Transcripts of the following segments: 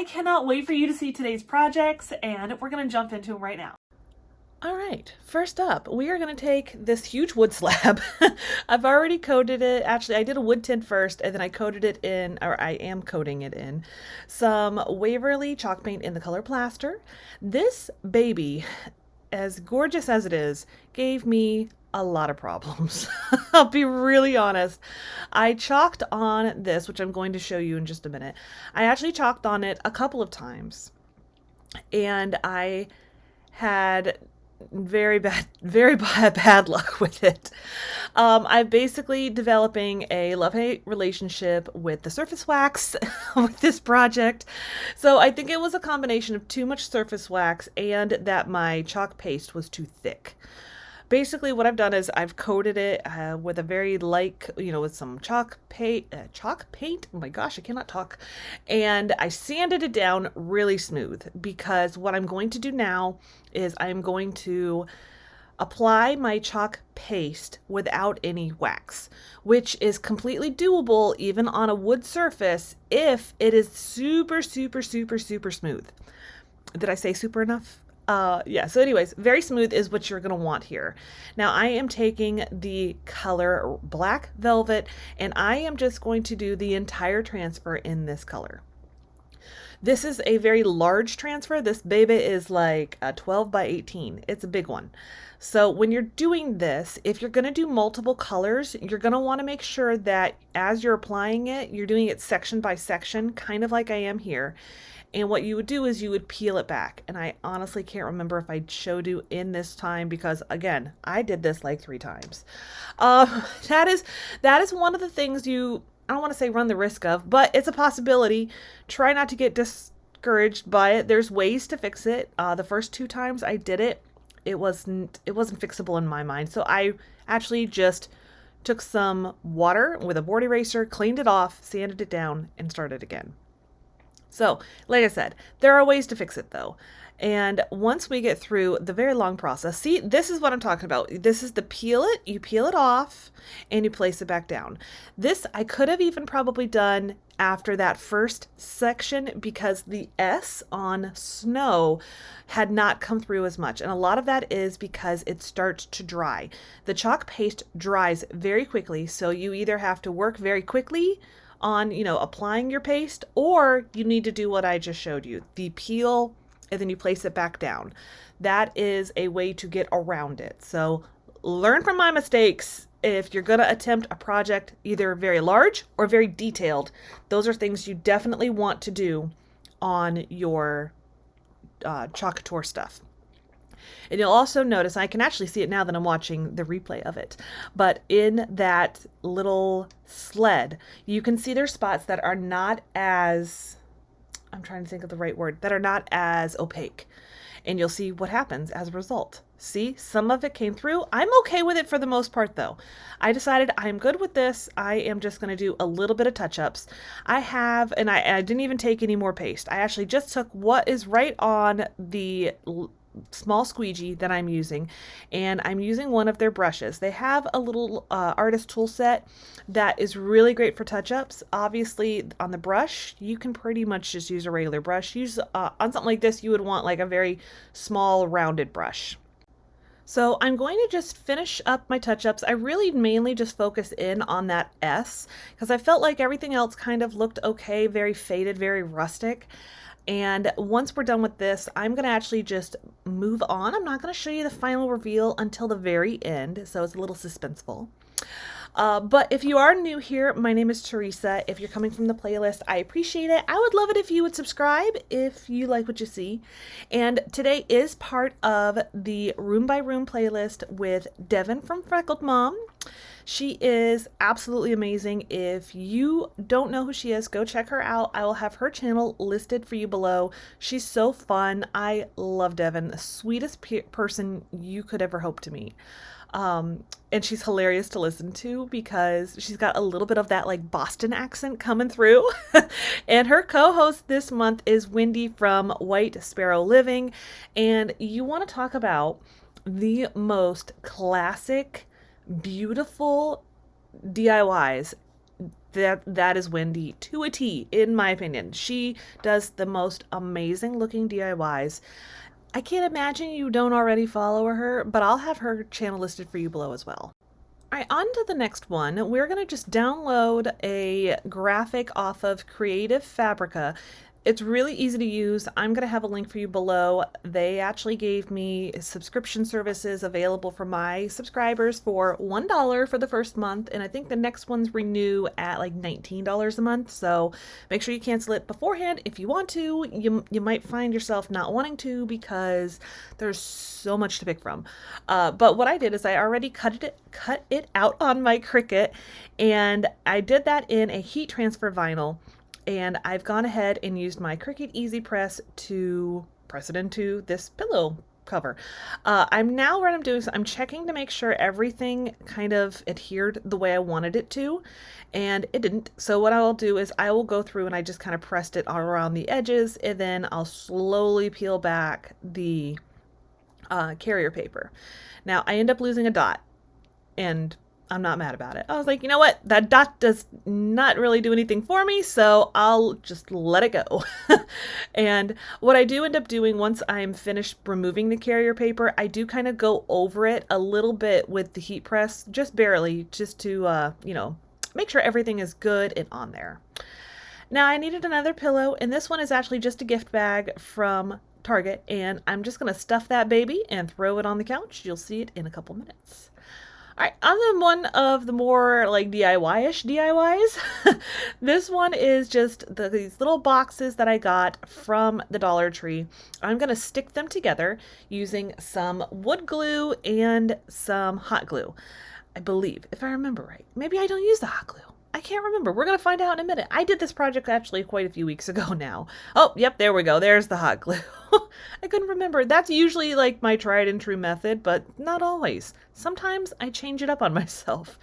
I cannot wait for you to see today's projects, and we're going to jump into them right now. All right, first up, we are going to take this huge wood slab. I've already coated it. Actually, I did a wood tint first, and then I coated it in, or I am coating it in, some Waverly chalk paint in the color Plaster. This baby, as gorgeous as it is, gave me a lot of problems. I'll be really honest. I chalked on this, which I'm going to show you in just a minute. I actually chalked on it a couple of times, and I had very bad luck with it. I'm basically developing a love-hate relationship with the surface wax with this project. So I think it was a combination of too much surface wax and that my chalk paste was too thick. Basically what I've done is I've coated it with a very light, with some chalk paint, oh my gosh, I cannot talk, and I sanded it down really smooth, because what I'm going to do now is I'm going to apply my chalk paste without any wax, which is completely doable even on a wood surface if it is super smooth. Did I say super enough? Yeah, so anyways, very smooth is what you're going to want here. Now I am taking the color Black Velvet, and I am just going to do the entire transfer in this color. This is a very large transfer. This baby is like a 12 by 18. It's a big one. So when you're doing this, if you're going to do multiple colors, you're going to want to make sure that as you're applying it, you're doing it section by section, kind of like I am here. And what you would do is you would peel it back. And I honestly can't remember if I showed you in this time, because again, I did this like 3 times. That is one of the things I don't want to say run the risk of, but it's a possibility. Try not to get discouraged by it. There's ways to fix it. The first 2 times I did it, it wasn't fixable in my mind. So I actually just took some water with a board eraser, cleaned it off, sanded it down, and started again. So, like I said, there are ways to fix it though. And once we get through the very long process, see, this is what I'm talking about. This is the peel it, you peel it off, and you place it back down. This I could have even probably done after that first section, because the S on snow had not come through as much. And a lot of that is because it starts to dry. The chalk paste dries very quickly, so you either have to work very quickly on, applying your paste, or you need to do what I just showed you, the peel, and then you place it back down. That is a way to get around it. So learn from my mistakes. If you're going to attempt a project either very large or very detailed, those are things you definitely want to do on your chalk tour stuff. And you'll also notice, I can actually see it now that I'm watching the replay of it, but in that little sled, you can see there's spots that are not as, I'm trying to think of the right word, that are not as opaque. And you'll see what happens as a result. See, some of it came through. I'm okay with it for the most part though. I decided I'm good with this. I am just going to do a little bit of touch-ups. I didn't even take any more paste. I actually just took what is right on the small squeegee that I'm using, and I'm using one of their brushes. They have a little artist tool set that is really great for touch-ups. Obviously on the brush you can pretty much just use a regular brush. On something like this you would want like a very small rounded brush. So I'm going to just finish up my touch-ups. I really mainly just focus in on that S, because I felt like everything else kind of looked okay, very faded, very rustic. And once we're done with this, I'm going to actually just move on. I'm not going to show you the final reveal until the very end, so it's a little suspenseful. But if you are new here, my name is Theresa. If you're coming from the playlist, I appreciate it. I would love it if you would subscribe if you like what you see. And today is part of the Room by Room playlist with Devin from Freckled Mom. She is absolutely amazing. If you don't know who she is, go check her out. I will have her channel listed for you below. She's so fun. I love Devin, the sweetest person you could ever hope to meet. And she's hilarious to listen to because she's got a little bit of that like Boston accent coming through. And her co-host this month is Wendy from White Sparrow Living. And you want to talk about the most classic, beautiful DIYs. that is Wendy to a T, in my opinion. She does the most amazing looking DIYs. I can't imagine you don't already follow her, but I'll have her channel listed for you below as well. All right, on to the next one. We're going to just download a graphic off of Creative Fabrica. It's really easy to use. I'm going to have a link for you below. They actually gave me subscription services available for my subscribers for $1 for the first month, and I think the next ones renew at like $19 a month. So make sure you cancel it beforehand if you want to. You might find yourself not wanting to because there's so much to pick from. But what I did is I already cut it out on my Cricut, and I did that in a heat transfer vinyl. And I've gone ahead and used my Cricut Easy Press to press it into this pillow cover. I'm now what I'm doing is I'm checking to make sure everything kind of adhered the way I wanted it to, and it didn't. So what I'll do is I will go through and I just kind of pressed it all around the edges, and then I'll slowly peel back the carrier paper. Now I end up losing a dot, and I'm not mad about it. I was like, you know what? That dot does not really do anything for me, so I'll just let it go. And what I do end up doing once I'm finished removing the carrier paper, I do kind of go over it a little bit with the heat press, just barely, just to, you know, make sure everything is good and on there. Now I needed another pillow, and this one is actually just a gift bag from Target, and I'm just going to stuff that baby and throw it on the couch. You'll see it in a couple minutes. All right, on the one of the more like DIY-ish DIYs, this one is just these little boxes that I got from the Dollar Tree. I'm going to stick them together using some wood glue and some hot glue, I believe, if I remember right. Maybe I don't use the hot glue. I can't remember. We're going to find out in a minute. I did this project actually quite a few weeks ago now. Oh, yep, there we go. There's the hot glue. I couldn't remember. That's usually like my tried and true method, but not always. Sometimes I change it up on myself.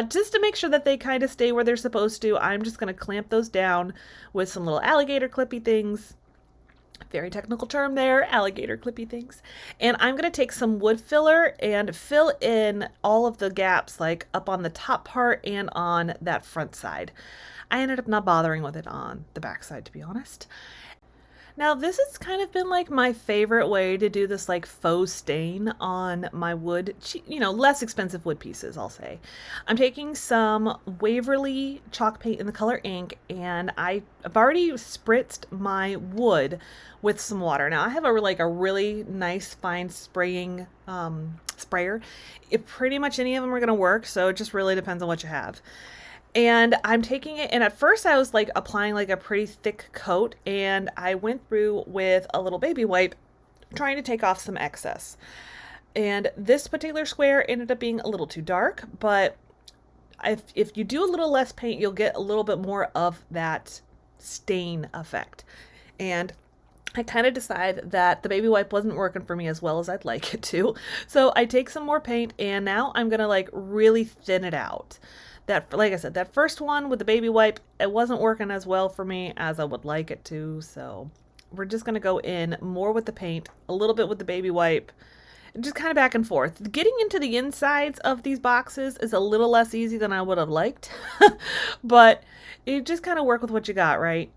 Just to make sure that they kind of stay where they're supposed to, I'm just going to clamp those down with some little alligator clippy things. Very technical term there, alligator clippy things. And I'm going to take some wood filler and fill in all of the gaps, like up on the top part and on that front side. I ended up not bothering with it on the back side, to be honest. Now this has kind of been like my favorite way to do this like faux stain on my wood, you know, less expensive wood pieces, I'll say. I'm taking some Waverly chalk paint in the color ink, and I've already spritzed my wood with some water. Now I have a really nice fine spraying sprayer. Pretty much any of them are going to work, so it just really depends on what you have. And I'm taking it, and at first I was like applying like a pretty thick coat, and I went through with a little baby wipe trying to take off some excess. And this particular square ended up being a little too dark, but if you do a little less paint, you'll get a little bit more of that stain effect. And I kind of decided that the baby wipe wasn't working for me as well as I'd like it to. So I take some more paint, and now I'm going to like really thin it out. That, like I said, that first one with the baby wipe, it wasn't working as well for me as I would like it to. So we're just going to go in more with the paint, a little bit with the baby wipe, and just kind of back and forth. Getting into the insides of these boxes is a little less easy than I would have liked, but you just kind of work with what you got, right?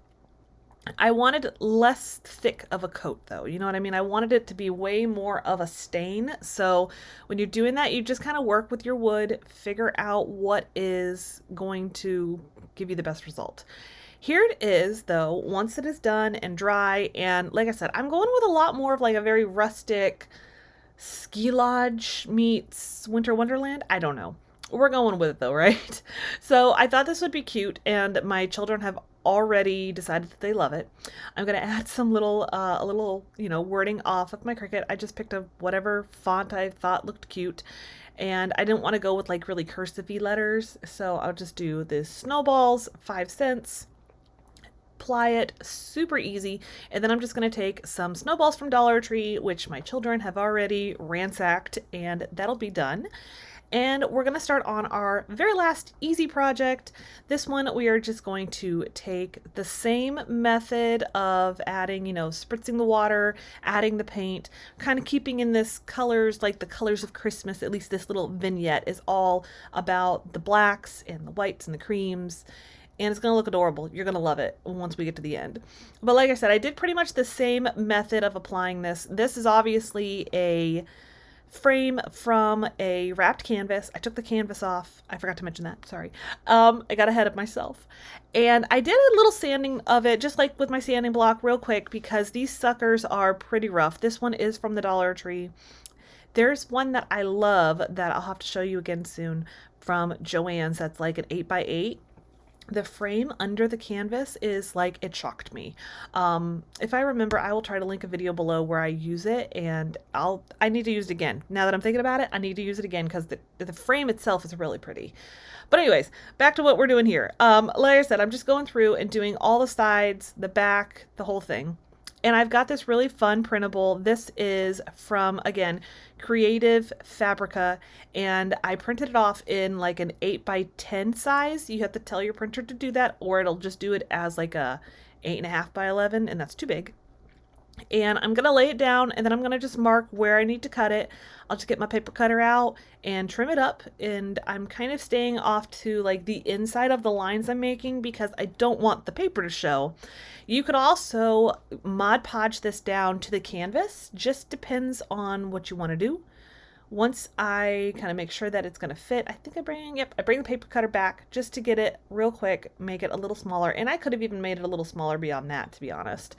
I wanted less thick of a coat though, you know what I mean? I wanted it to be way more of a stain. So when you're doing that, you just kind of work with your wood, figure out what is going to give you the best result. Here it is though, once it is done and dry, and like I said, I'm going with a lot more of like a very rustic ski lodge meets winter wonderland. I don't know. We're going with it though, right? So I thought this would be cute, and my children have already decided that they love it. I'm going to add some little, you know, wording off of my Cricut. I just picked up whatever font I thought looked cute, and I didn't want to go with like really cursive-y letters, so I'll just do this snowballs, 5 cents. Apply it, super easy. And then I'm just going to take some snowballs from Dollar Tree, which my children have already ransacked, and that'll be done. And we're going to start on our very last easy project. This one we are just going to take the same method of adding, spritzing the water, adding the paint, kind of keeping in this colors, like the colors of Christmas. At least this little vignette is all about the blacks and the whites and the creams. And it's going to look adorable. You're going to love it once we get to the end. But like I said, I did pretty much the same method of applying this. This is obviously a frame from a wrapped canvas. I took the canvas off. I forgot to mention that. Sorry. I got ahead of myself. And I did a little sanding of it, just like with my sanding block, real quick, because these suckers are pretty rough. This one is from the Dollar Tree. There's one that I love that I'll have to show you again soon from Joann's that's like an 8x8. The frame under the canvas is like, it shocked me. If I remember, I will try to link a video below where I use it, and I need to use it again. Now that I'm thinking about it, I need to use it again because the frame itself is really pretty. But anyways, back to what we're doing here. Like I said, I'm just going through and doing all the sides, the back, the whole thing. And I've got this really fun printable. This is from, again, Creative Fabrica, and I printed it off in like an 8x10 size. You have to tell your printer to do that, or it'll just do it as like a 8.5x11, and that's too big. And I'm gonna lay it down, and then I'm gonna just mark where I need to cut it. I'll just get my paper cutter out and trim it up, and I'm kind of staying off to like the inside of the lines I'm making because I don't want the paper to show. You could also Mod Podge this down to the canvas, just depends on what you want to do. Once I kind of make sure that it's going to fit, I think I bring the paper cutter back just to get it real quick, make it a little smaller, and I could have even made it a little smaller beyond that, to be honest.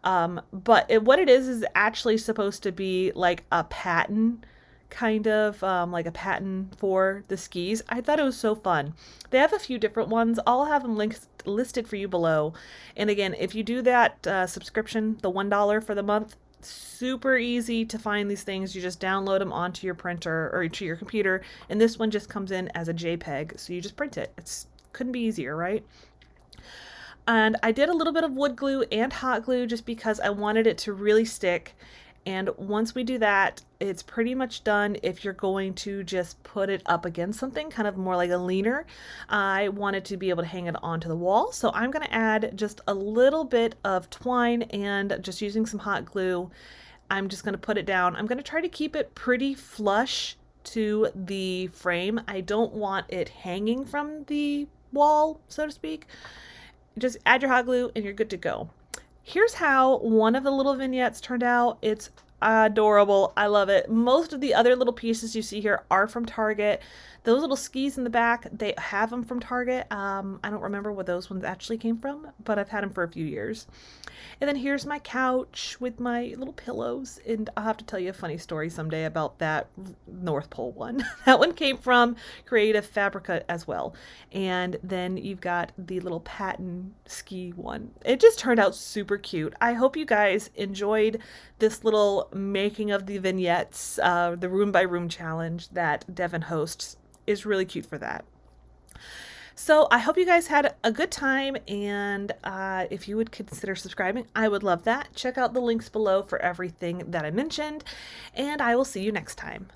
But what it is actually supposed to be like a pattern, kind of like a pattern for the skis. I thought it was so fun. They have a few different ones. I'll have them listed for you below. And again, if you do that subscription, the $1 for the month, super easy to find these things. You just download them onto your printer or to your computer, and this one just comes in as a JPEG, so you just print it. Couldn't be easier, right? And I did a little bit of wood glue and hot glue just because I wanted it to really stick. And once we do that, it's pretty much done. If you're going to just put it up against something, kind of more like a leaner, I wanted to be able to hang it onto the wall. So I'm going to add just a little bit of twine and just using some hot glue. I'm just going to put it down. I'm going to try to keep it pretty flush to the frame. I don't want it hanging from the wall, so to speak. Just add your hot glue and you're good to go. Here's how one of the little vignettes turned out. It's adorable. I love it. Most of the other little pieces you see here are from Target. Those little skis in the back, they have them from Target. I don't remember where those ones actually came from, but I've had them for a few years. And then here's my couch with my little pillows. And I'll have to tell you a funny story someday about that North Pole one. That one came from Creative Fabrica as well. And then you've got the little patent ski one. It just turned out super cute. I hope you guys enjoyed this little making of the vignettes, the room by room challenge that Devin hosts is really cute for that. So I hope you guys had a good time, and if you would consider subscribing, I would love that. Check out the links below for everything that I mentioned, and I will see you next time.